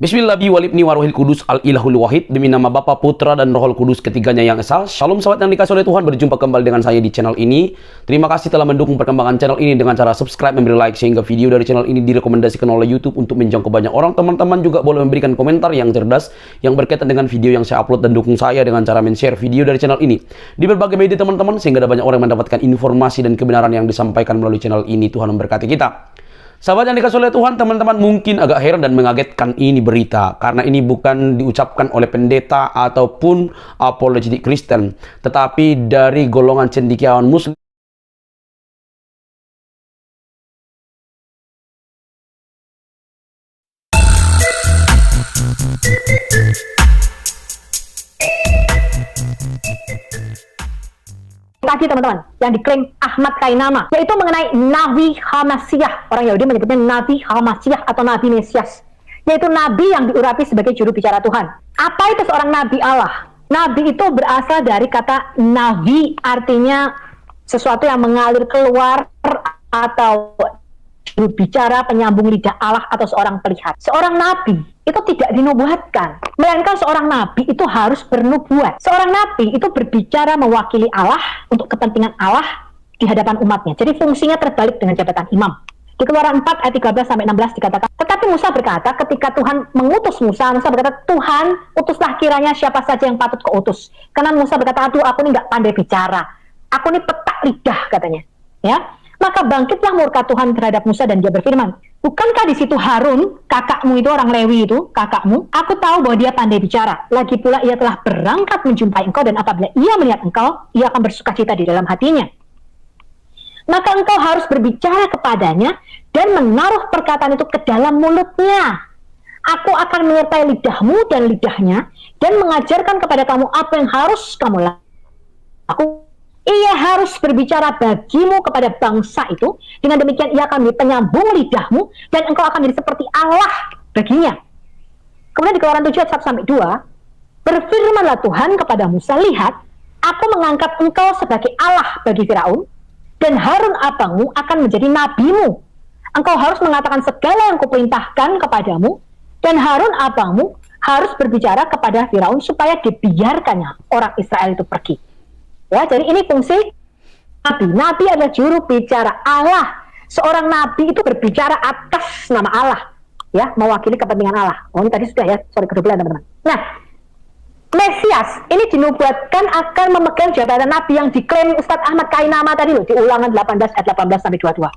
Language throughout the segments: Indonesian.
Bismillahirrahmanirrahim walibni warohil kudus al-ilahul wahid. Demi nama Bapa, Putra, dan Rohul Kudus ketiganya yang esa. Shalom sahabat yang dikasih oleh Tuhan, berjumpa kembali dengan saya di channel ini. Terima kasih telah mendukung perkembangan channel ini dengan cara subscribe, memberi like, sehingga video dari channel ini direkomendasikan oleh YouTube untuk menjangkau banyak orang. Teman-teman juga boleh memberikan komentar yang cerdas yang berkaitan dengan video yang saya upload, dan dukung saya dengan cara men-share video dari channel ini di berbagai media teman-teman, sehingga ada banyak orang yang mendapatkan informasi dan kebenaran yang disampaikan melalui channel ini. Tuhan memberkati kita. Sahabat yang dikasih oleh Tuhan, teman-teman mungkin agak heran dan mengagetkan ini berita, karena ini bukan diucapkan oleh pendeta ataupun apologetik Kristen, tetapi dari golongan cendekiawan Muslim. Tadi teman-teman, yang diklaim Ahmad Kainama, yaitu mengenai Nabi Hamasiah. Orang Yahudi menyebutnya Nabi Hamasiah atau Nabi Mesias, yaitu Nabi yang diurapi sebagai juru bicara Tuhan. Apa itu seorang Nabi Allah? Nabi itu berasal dari kata Nabi, artinya sesuatu yang mengalir keluar atau juru bicara, penyambung lidah Allah, atau seorang pelihat. Seorang Nabi itu tidak dinubuatkan, melainkan seorang nabi itu harus bernubuat. Seorang nabi itu berbicara mewakili Allah untuk kepentingan Allah di hadapan umatnya. Jadi fungsinya terbalik dengan jabatan imam. Di Keluaran 4 ayat 13-16 dikatakan, tetapi Musa berkata, ketika Tuhan mengutus Musa berkata, Tuhan, utuslah kiranya siapa saja yang patut kau utus. Karena Musa berkata, aduh, aku ini nggak pandai bicara, aku ini petak lidah, katanya. Ya, maka bangkitlah murka Tuhan terhadap Musa dan dia berfirman, bukankah di situ Harun, kakakmu itu, orang Lewi itu, kakakmu? Aku tahu bahwa dia pandai bicara. Lagi pula ia telah berangkat menjumpai engkau, dan apabila ia melihat engkau, ia akan bersukacita di dalam hatinya. Maka engkau harus berbicara kepadanya dan menaruh perkataan itu ke dalam mulutnya. Aku akan menyertai lidahmu dan lidahnya dan mengajarkan kepada kamu apa yang harus kamu lakukan. Ia harus berbicara bagimu kepada bangsa itu. Dengan demikian ia akan menjadi penyambung lidahmu dan engkau akan menjadi seperti Allah baginya. Kemudian di Keluaran 7 ayat 1-2, berfirmanlah Tuhan kepada Musa, lihat, aku mengangkat engkau sebagai Allah bagi Firaun, dan Harun abangmu akan menjadi nabimu. Engkau harus mengatakan segala yang kuperintahkan kepadamu, dan Harun abangmu harus berbicara kepada Firaun supaya dibiarkannya orang Israel itu pergi. Ya, jadi ini fungsi nabi. Nabi adalah juru bicara Allah. Seorang nabi itu berbicara atas nama Allah, ya, mewakili kepentingan Allah. Oh, ini tadi sudah ya, sorry kedobelan teman-teman. Nah, Mesias ini dinubuatkan akan memegang jabatan nabi yang diklaim Ustadz Ahmad Kainama tadi loh, di Ulangan 18 ayat 18-22.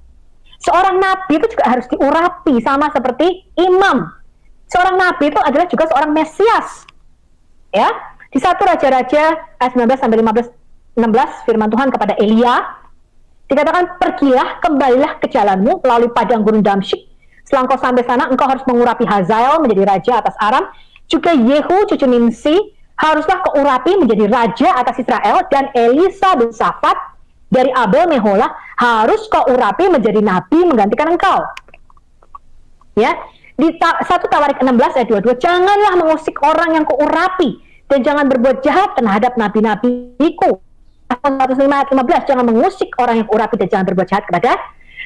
Seorang nabi itu juga harus diurapi sama seperti imam. Seorang nabi itu adalah juga seorang Mesias. Ya, di 1 Raja-Raja ayat 19-15 16 firman Tuhan kepada Elia dikatakan, pergilah, kembalilah ke jalanmu melalui padang gurun Damsyik. Setelah engkau sampai sana, engkau harus mengurapi Hazael menjadi raja atas Aram. Juga Yehu cucu Nimsi haruslah kau urapi menjadi raja atas Israel, dan Elisa bin Safat dari Abel Meholah harus kau urapi menjadi nabi menggantikan engkau. Ya, di 1 Tawarik 16 ayat 22, janganlah mengusik orang yang kau urapi, dan jangan berbuat jahat terhadap nabi-nabiku. 105 ayat 15, jangan mengusik orang yang urapi dan jangan berbuat jahat kepada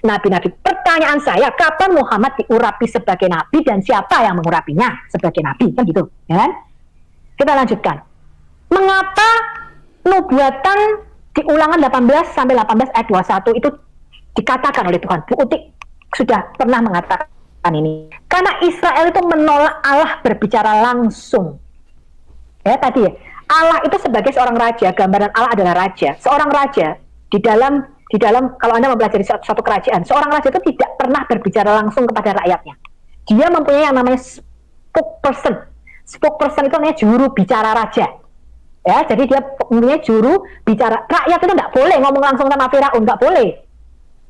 nabi-nabi. Pertanyaan saya, kapan Muhammad diurapi sebagai nabi dan siapa yang mengurapinya sebagai nabi? Kan gitu, ya kan? Kita lanjutkan. Mengapa nubuatan di Ulangan 18-18 ayat 21 itu dikatakan oleh Tuhan? Bu Utik sudah pernah mengatakan ini. Karena Israel itu menolak Allah berbicara langsung. Ya, tadi ya. Allah itu sebagai seorang raja, gambaran Allah adalah raja. Seorang raja di dalam kalau Anda mempelajari suatu kerajaan, seorang raja itu tidak pernah berbicara langsung kepada rakyatnya. Dia mempunyai yang namanya spokesperson. Spokesperson itu namanya juru bicara raja. Ya, jadi dia mempunyai juru bicara. Rakyat itu tidak boleh ngomong langsung sama Firaun, tidak boleh.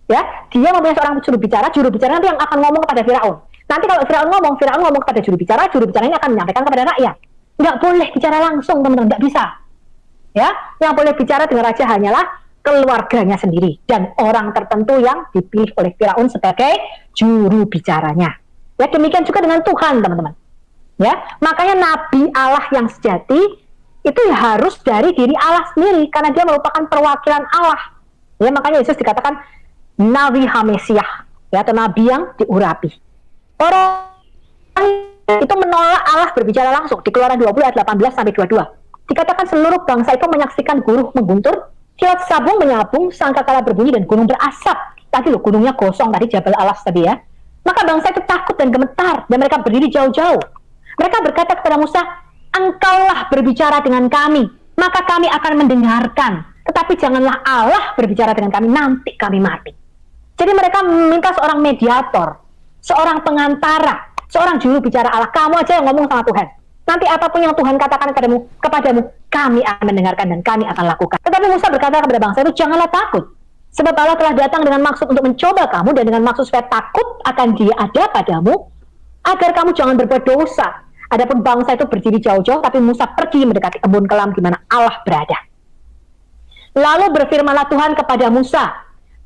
Ya, dia mempunyai seorang juru bicara nanti yang akan ngomong kepada Firaun. Nanti kalau Firaun ngomong kepada juru bicara ini akan menyampaikan kepada rakyat. Nggak boleh bicara langsung, teman-teman, nggak bisa. Ya, yang boleh bicara dengan raja hanyalah keluarganya sendiri dan orang tertentu yang dipilih oleh Firaun sebagai juru bicaranya. Ya, demikian juga dengan Tuhan, teman-teman. Ya, makanya nabi Allah yang sejati itu harus dari diri Allah sendiri karena dia merupakan perwakilan Allah. Ya, makanya Yesus dikatakan Nabi Hamesiah, ya, atau nabi yang diurapi. Orang itu menolak berbicara langsung di Keluaran 20 ayat 18 sampai 22. Dikatakan seluruh bangsa itu menyaksikan gurun mengguntur, kilat sabung menyabung, sangkakala berbunyi dan gunung berasap. Tadi loh gunungnya gosong tadi Jabal Alas tadi ya. Maka bangsa itu takut dan gemetar dan mereka berdiri jauh-jauh. Mereka berkata kepada Musa, engkaulah berbicara dengan kami, maka kami akan mendengarkan. Tetapi janganlah Allah berbicara dengan kami, nanti kami mati. Jadi mereka meminta seorang mediator, seorang pengantara, seorang juru bicara Allah. Kamu aja yang ngomong sama Tuhan. Nanti apapun yang Tuhan katakan kepadamu, kami akan mendengarkan dan kami akan lakukan. Tetapi Musa berkata kepada bangsa itu, janganlah takut. Sebab Allah telah datang dengan maksud untuk mencoba kamu dan dengan maksud supaya takut akan Dia ada padamu, agar kamu jangan berbuat dosa. Adapun bangsa itu berdiri jauh-jauh, tapi Musa pergi mendekati embun kelam di mana Allah berada. Lalu berfirmanlah Tuhan kepada Musa,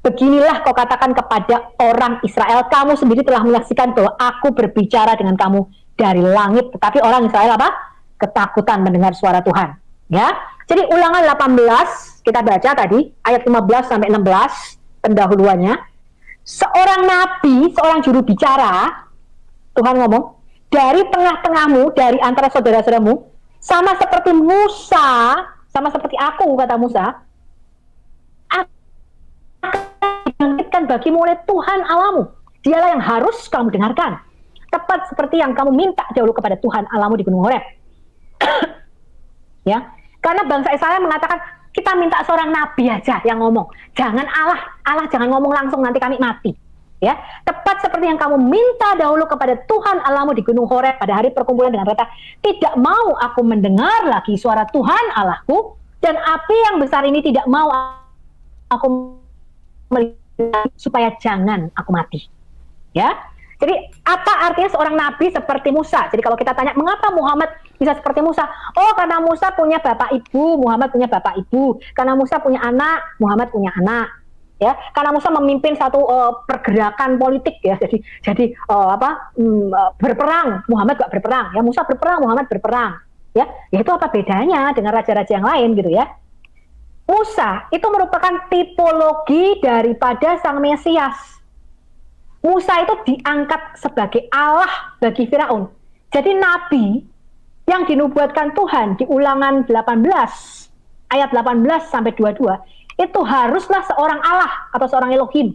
beginilah kau katakan kepada orang Israel, kamu sendiri telah menyaksikan bahwa aku berbicara dengan kamu dari langit. Tetapi orang Israel apa? Ketakutan mendengar suara Tuhan. Ya. Jadi Ulangan 18 kita baca tadi ayat 15 sampai 16 pendahuluannya. Seorang nabi, seorang juru bicara, Tuhan ngomong, dari tengah-tengahmu, dari antara saudara-saudaramu, sama seperti Musa, sama seperti aku, kata Musa, dibangkitkan bagimu oleh Tuhan Allahmu. Dialah yang harus kamu dengarkan. Tepat seperti yang kamu minta dahulu kepada Tuhan Allahmu di Gunung Horeb. Ya, karena bangsa Israel mengatakan, kita minta seorang nabi aja yang ngomong. Jangan Allah jangan ngomong langsung, nanti kami mati. Ya, tepat seperti yang kamu minta dahulu kepada Tuhan Allahmu di Gunung Horeb pada hari perkumpulan dengan mereka. Tidak mau aku mendengar lagi suara Tuhan Allahku, dan api yang besar ini tidak mau aku melihat, supaya jangan aku mati. Ya, jadi apa artinya seorang nabi seperti Musa? Jadi kalau kita tanya mengapa Muhammad bisa seperti Musa? Oh, karena Musa punya bapak ibu, Muhammad punya bapak ibu. Karena Musa punya anak, Muhammad punya anak. Ya, karena Musa memimpin satu pergerakan politik ya. Jadi berperang, Muhammad gak berperang. Ya, Musa berperang, Muhammad berperang. Ya, itu apa bedanya dengan raja-raja yang lain gitu ya? Musa itu merupakan tipologi daripada Sang Mesias. Musa itu diangkat sebagai Allah bagi Firaun. Jadi nabi yang dinubuatkan Tuhan di Ulangan 18 ayat 18 sampai 22 itu haruslah seorang Allah atau seorang Elohim.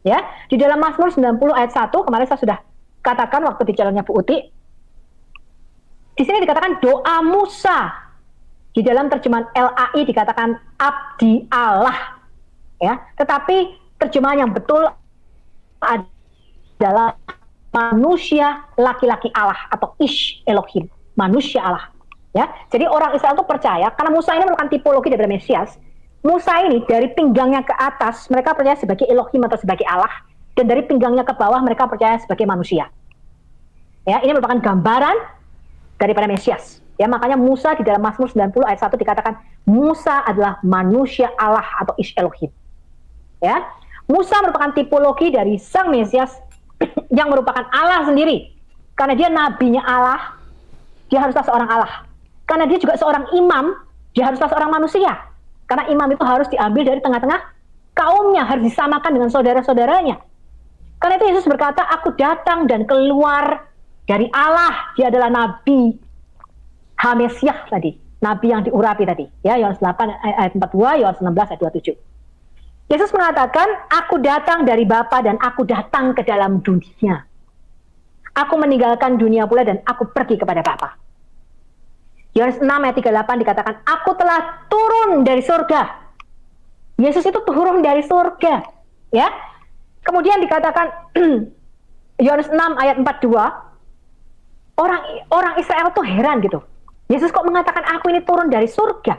Ya, di dalam Mazmur 90 ayat 1 kemarin saya sudah katakan waktu di channelnya Bu Uti. Di sini dikatakan doa Musa. Di dalam terjemahan LAI dikatakan abdi Allah. Ya, tetapi terjemahan yang betul adalah manusia laki-laki Allah atau Ish Elohim, manusia Allah. Ya, jadi orang Israel itu percaya karena Musa ini merupakan tipologi dari Mesias. Musa ini dari pinggangnya ke atas mereka percaya sebagai Elohim atau sebagai Allah, dan dari pinggangnya ke bawah mereka percaya sebagai manusia. Ya, ini merupakan gambaran daripada Mesias. Ya, makanya Musa di dalam Mazmur 90 ayat 1 dikatakan Musa adalah manusia Allah atau Ish Elohim. Ya. Musa merupakan tipologi dari Sang Mesias yang merupakan Allah sendiri. Karena dia nabinya Allah, dia haruslah seorang Allah. Karena dia juga seorang imam, dia haruslah seorang manusia. Karena imam itu harus diambil dari tengah-tengah kaumnya, harus disamakan dengan saudara-saudaranya. Karena itu Yesus berkata, aku datang dan keluar dari Allah. Dia adalah nabi Hamesiah tadi, nabi yang diurapi tadi. Ya, Yohanes 8 ayat 42, Yohanes 16 ayat 27. Yesus mengatakan, aku datang dari Bapa dan aku datang ke dalam dunia. Aku meninggalkan dunia pula dan aku pergi kepada Bapa. Yohanes 6 ayat 38 dikatakan, aku telah turun dari surga. Yesus itu turun dari surga. Ya. Kemudian dikatakan, Yohanes 6 ayat 42, orang Israel tuh heran gitu. Yesus kok mengatakan aku ini turun dari surga?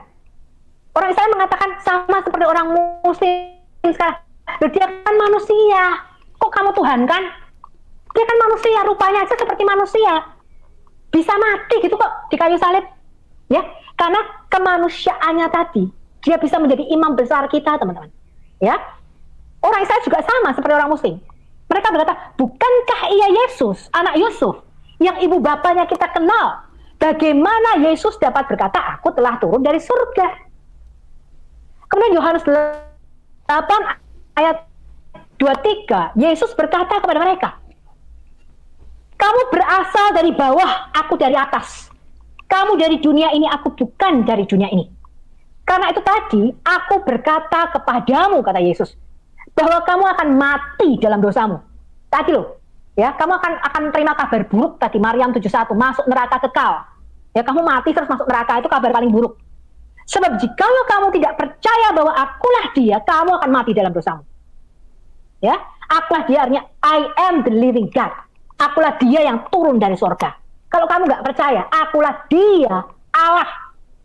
Orang Israel mengatakan sama seperti orang Muslim sekarang. Dia kan manusia. Kok kamu Tuhan kan? Dia kan manusia, rupanya aja seperti manusia. Bisa mati gitu kok di kayu salib. Ya, karena kemanusiaannya tadi, dia bisa menjadi imam besar kita, teman-teman. Ya. Orang Israel juga sama seperti orang Muslim. Mereka berkata, bukankah ia Yesus, anak Yusuf, yang ibu bapanya kita kenal? Bagaimana Yesus dapat berkata, aku telah turun dari surga? Kemudian Yohanes 8 ayat 23, Yesus berkata kepada mereka, Kamu berasal dari bawah, aku dari atas. Kamu dari dunia ini, aku bukan dari dunia ini. Karena itu tadi, aku berkata kepadamu, kata Yesus, bahwa kamu akan mati dalam dosamu. Tadi loh, ya, kamu akan terima kabar buruk tadi, Maryam 71, masuk neraka kekal. Ya, kamu mati terus masuk neraka, itu kabar paling buruk. Sebab jikalau kamu tidak percaya bahwa akulah dia, kamu akan mati dalam dosamu. Ya, akulah dia artinya I am the living God. Akulah dia yang turun dari surga. Kalau kamu nggak percaya, akulah dia, Allah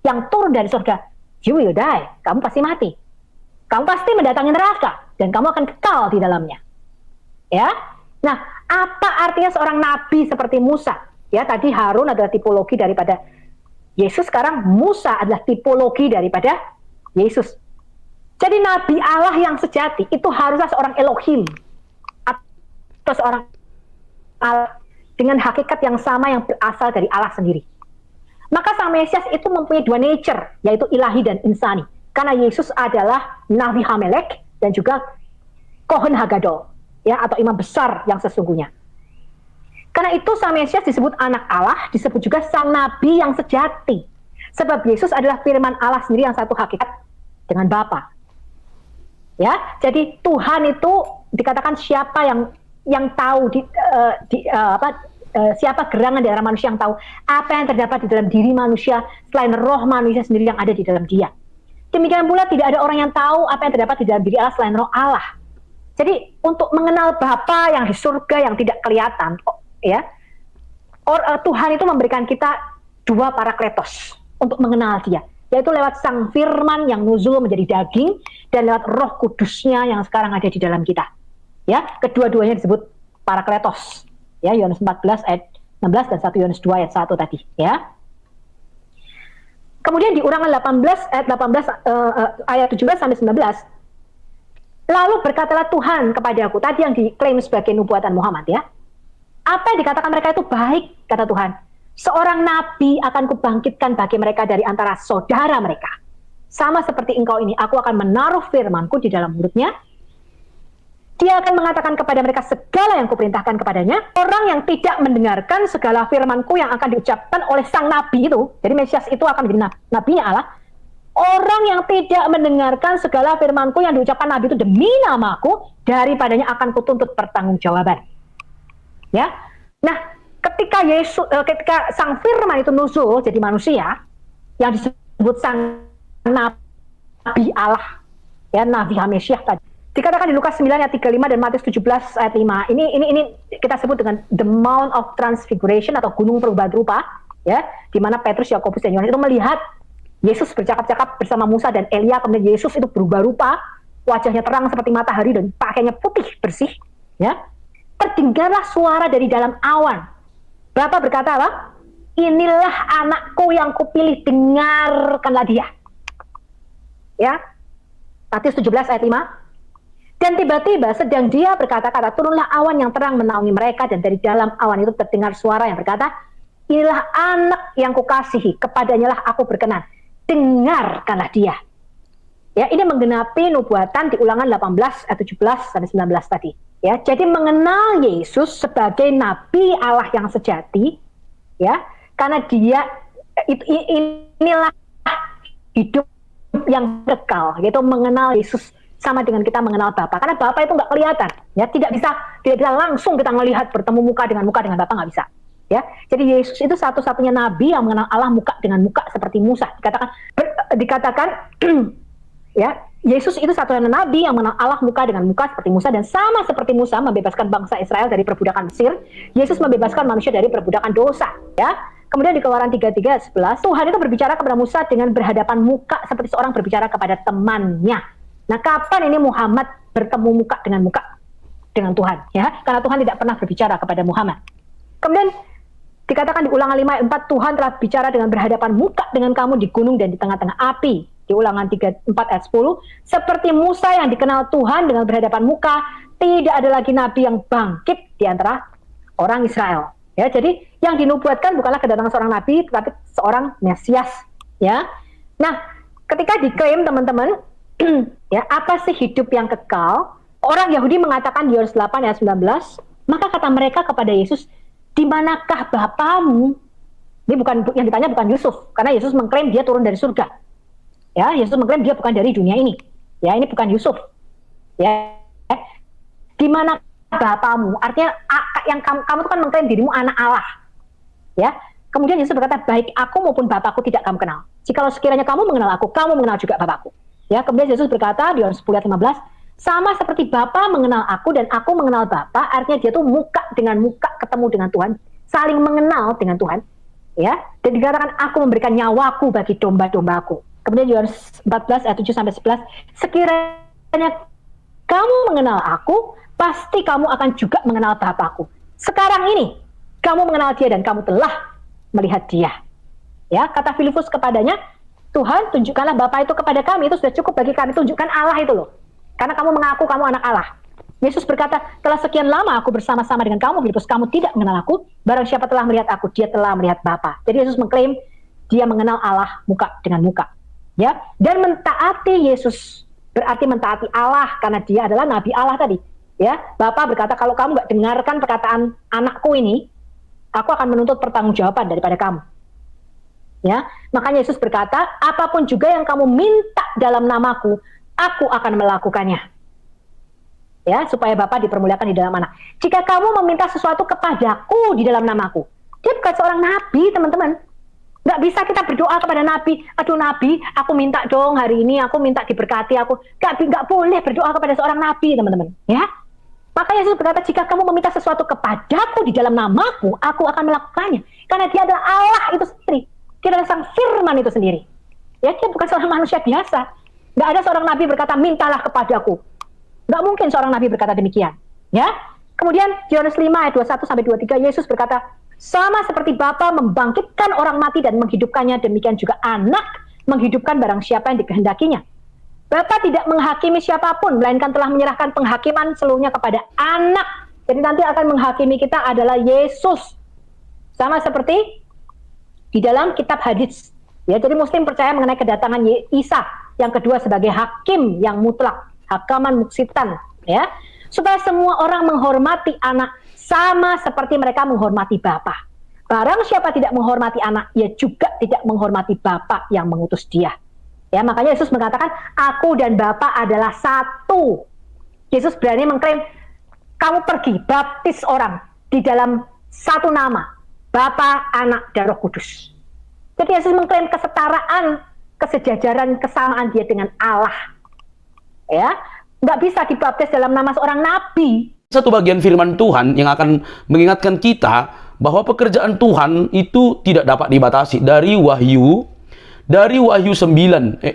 yang turun dari surga, you will die. Kamu pasti mati. Kamu pasti mendatangi neraka dan kamu akan kekal di dalamnya. Ya. Nah, apa artinya seorang nabi seperti Musa? Ya, tadi Harun adalah tipologi daripada Yesus, sekarang Musa adalah tipologi daripada Yesus. Jadi nabi Allah yang sejati itu haruslah seorang Elohim atau seorang Allah dengan hakikat yang sama yang berasal dari Allah sendiri. Maka sang Mesias itu mempunyai dua nature, yaitu ilahi dan insani. Karena Yesus adalah Nabi Hamelek dan juga Kohen Hagadol, ya, atau imam besar yang sesungguhnya. Karena itu sang Mesias disebut anak Allah, disebut juga sang Nabi yang sejati. Sebab Yesus adalah firman Allah sendiri yang satu hakikat dengan Bapa. Ya, jadi Tuhan itu dikatakan siapa yang tahu siapa gerangan di antara manusia yang tahu apa yang terdapat di dalam diri manusia selain roh manusia sendiri yang ada di dalam dia. Demikian pula tidak ada orang yang tahu apa yang terdapat di dalam diri Allah selain roh Allah. Jadi untuk mengenal Bapa yang di surga yang tidak kelihatan, ya, Tuhan itu memberikan kita dua parakletos untuk mengenal dia, yaitu lewat sang firman yang nuzul menjadi daging dan lewat roh kudusnya yang sekarang ada di dalam kita. Ya, kedua-duanya disebut parakletos. Ya, Yohanes 14 ayat 16 dan 1 Yohanes 2 ayat 1 tadi, ya. Kemudian di Ulangan 18 ayat 17 sampai 19. Lalu berkatalah Tuhan kepadaku, tadi yang diklaim sebagai nubuatan Muhammad, ya. Apa yang dikatakan mereka itu baik, kata Tuhan. Seorang nabi akan kubangkitkan bagi mereka dari antara saudara mereka. Sama seperti engkau ini, aku akan menaruh firmanku di dalam mulutnya. Dia akan mengatakan kepada mereka segala yang kuperintahkan kepadanya. Orang yang tidak mendengarkan segala firmanku yang akan diucapkan oleh sang nabi itu, jadi Mesias itu akan menjadi nabinya Allah. Orang yang tidak mendengarkan segala firmanku yang diucapkan nabi itu demi namaku, daripadanya akan kutuntut pertanggungjawaban. Ya, nah ketika sang firman itu nuzul jadi manusia, yang disebut sang nabi Allah, ya, Nabi Hamesiah tadi. Dikatakan di Lukas 9 ayat 35 dan Matius 17 ayat 5. Ini kita sebut dengan the Mount of Transfiguration atau gunung perubahan rupa, ya, di mana Petrus, Yakobus dan Yohanes itu melihat Yesus bercakap-cakap bersama Musa dan Elia. Kemudian Yesus itu berubah rupa, wajahnya terang seperti matahari dan pakaiannya putih bersih, ya. Terdengarlah suara dari dalam awan. Bapa berkata apa? Inilah anakku yang kupilih, dengarkanlah dia. Ya. Matius 17 ayat 5. Dan tiba-tiba sedang dia berkata-kata, turunlah awan yang terang menaungi mereka, dan dari dalam awan itu terdengar suara yang berkata, inilah anak yang kukasihi, kepadanya lah aku berkenan, dengarkanlah dia. Ya, ini menggenapi nubuatan di Ulangan 18 ayat 17 sampai 19 tadi. Ya, jadi mengenal Yesus sebagai nabi Allah yang sejati, ya, karena dia inilah hidup yang kekal, yaitu mengenal Yesus sama dengan kita mengenal Bapa, karena Bapa itu nggak kelihatan, ya, tidak bisa langsung kita melihat bertemu muka dengan Bapa, nggak bisa, ya. Jadi Yesus itu satu-satunya nabi yang mengenal Allah muka dengan muka seperti Musa. Dikatakan ya, Yesus itu satu-satunya nabi yang mengenal Allah muka dengan muka seperti Musa, dan sama seperti Musa membebaskan bangsa Israel dari perbudakan Mesir, Yesus membebaskan manusia dari perbudakan dosa, ya. Kemudian di Keluaran 33:11, Tuhan itu berbicara kepada Musa dengan berhadapan muka seperti seorang berbicara kepada temannya. Nah, kapan ini Muhammad bertemu muka dengan Tuhan, ya? Karena Tuhan tidak pernah berbicara kepada Muhammad. Kemudian dikatakan di Ulangan 5 ayat 4, Tuhan telah bicara dengan berhadapan muka dengan kamu di gunung dan di tengah-tengah api. Di Ulangan 4 ayat 10, seperti Musa yang dikenal Tuhan dengan berhadapan muka, tidak ada lagi nabi yang bangkit di antara orang Israel. Ya, jadi yang dinubuatkan bukanlah kedatangan seorang nabi, tetapi seorang Mesias, ya. Nah, ketika diklaim teman-teman, ya, apa sih hidup yang kekal? Orang Yahudi mengatakan di Yohanes 8 ayat 19, maka kata mereka kepada Yesus, di manakah Bapamu? Ini bukan yang ditanya, bukan Yusuf, karena Yesus mengklaim dia turun dari surga. Ya, Yesus mengklaim dia bukan dari dunia ini. Ya, ini bukan Yusuf. Ya, di mana Bapamu? Artinya yang kamu tuh kan mengklaim dirimu anak Allah. Ya, kemudian Yesus berkata, baik aku maupun Bapakku tidak kamu kenal. Jikalau sekiranya kamu mengenal aku, kamu mengenal juga Bapakku. Ya, kemudian Yesus berkata di Yohanes 10:15, sama seperti Bapa mengenal aku dan aku mengenal Bapa, artinya dia tuh muka dengan muka ketemu dengan Tuhan, saling mengenal dengan Tuhan. Ya, dan dikatakan aku memberikan nyawaku bagi domba-dombaku. Kemudian Yohanes 14 ayat 7-11, sekiranya kamu mengenal aku, pasti kamu akan juga mengenal Bapakku. Sekarang ini kamu mengenal dia dan kamu telah melihat dia. Ya, kata Filipus kepadanya, Tuhan tunjukkanlah Bapa itu kepada kami, itu sudah cukup bagi kami. Tunjukkan Allah itu loh, karena kamu mengaku kamu anak Allah. Yesus berkata, telah sekian lama aku bersama-sama dengan kamu, Filipus, kamu tidak mengenal aku. Barang siapa telah melihat aku, dia telah melihat Bapa. Jadi Yesus mengklaim dia mengenal Allah muka dengan muka. Ya, dan mentaati Yesus berarti mentaati Allah, karena dia adalah Nabi Allah tadi. Ya, Bapa berkata, kalau kamu nggak dengarkan perkataan anakku ini, aku akan menuntut pertanggungjawaban daripada kamu. Ya, makanya Yesus berkata, apapun juga yang kamu minta dalam namaku, aku akan melakukannya. Ya, supaya Bapa dipermuliakan di dalam Anak. Jika kamu meminta sesuatu kepadaku di dalam namaku, dia bukan seorang nabi, teman-teman. Nggak bisa kita berdoa kepada nabi, aduh nabi, aku minta dong hari ini, aku minta diberkati aku. Nggak boleh berdoa kepada seorang nabi, teman-teman. Ya, maka Yesus berkata, jika kamu meminta sesuatu kepadaku di dalam namaku, aku akan melakukannya. Karena dia adalah Allah itu sendiri. Dia adalah sang firman itu sendiri. Ya, dia bukan seorang manusia biasa. Nggak ada seorang nabi berkata, mintalah kepadaku. Nggak mungkin seorang nabi berkata demikian. Ya. Kemudian Yohanes 5 ayat 21-23, Yesus berkata, sama seperti Bapa membangkitkan orang mati dan menghidupkannya, demikian juga Anak menghidupkan barang siapa yang dikehendakinya. Bapa tidak menghakimi siapapun, melainkan telah menyerahkan penghakiman seluruhnya kepada Anak. Jadi nanti akan menghakimi kita adalah Yesus. Sama seperti di dalam kitab hadits. Ya, jadi Muslim percaya mengenai kedatangan Isa yang kedua sebagai hakim yang mutlak. Hakaman muksitan, ya, supaya semua orang menghormati Anak sama seperti mereka menghormati Bapa. Barang siapa tidak menghormati Anak, ia juga tidak menghormati Bapa yang mengutus dia. Ya, makanya Yesus mengatakan, aku dan Bapa adalah satu. Yesus berani mengklaim, kamu pergi baptis orang di dalam satu nama, Bapa, Anak, dan Roh Kudus. Jadi Yesus mengklaim kesetaraan, kesejajaran, kesamaan dia dengan Allah. Ya, nggak bisa dibaptis dalam nama seorang nabi. Satu bagian firman Tuhan yang akan mengingatkan kita bahwa pekerjaan Tuhan itu tidak dapat dibatasi. Dari Wahyu 9,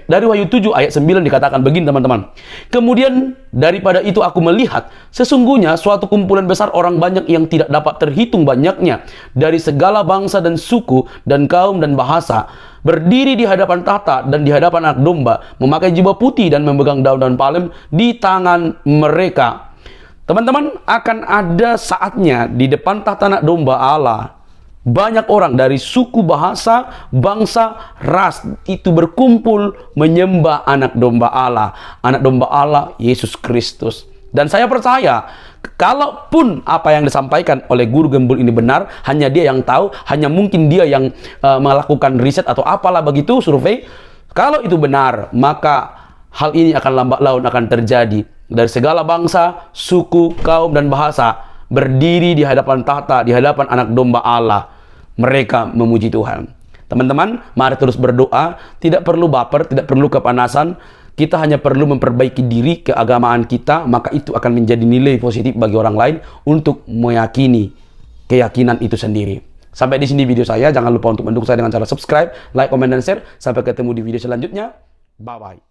dari Wahyu 7 ayat 9 dikatakan begini, teman-teman. Kemudian daripada itu aku melihat sesungguhnya suatu kumpulan besar orang banyak yang tidak dapat terhitung banyaknya dari segala bangsa dan suku dan kaum dan bahasa, berdiri di hadapan tahta dan di hadapan Anak Domba, memakai jubah putih dan memegang daun-daun palem di tangan mereka. Teman-teman, akan ada saatnya di depan tahta Anak Domba Allah, banyak orang dari suku, bahasa, bangsa, ras itu berkumpul menyembah Anak Domba Allah. Anak Domba Allah, Yesus Kristus. Dan saya percaya, kalaupun apa yang disampaikan oleh guru gembul ini benar, hanya dia yang tahu, hanya mungkin dia yang melakukan riset atau apalah begitu, survei. Kalau itu benar, maka hal ini akan lambat laun akan terjadi. Dari segala bangsa, suku, kaum, dan bahasa berdiri di hadapan tahta, di hadapan Anak Domba Allah. Mereka memuji Tuhan. Teman-teman, mari terus berdoa. Tidak perlu baper, tidak perlu kepanasan. Kita hanya perlu memperbaiki diri, keagamaan kita, maka itu akan menjadi nilai positif bagi orang lain untuk meyakini keyakinan itu sendiri. Sampai di sini video saya. Jangan lupa untuk mendukung saya dengan cara subscribe, like, komen, dan share. Sampai ketemu di video selanjutnya. Bye-bye.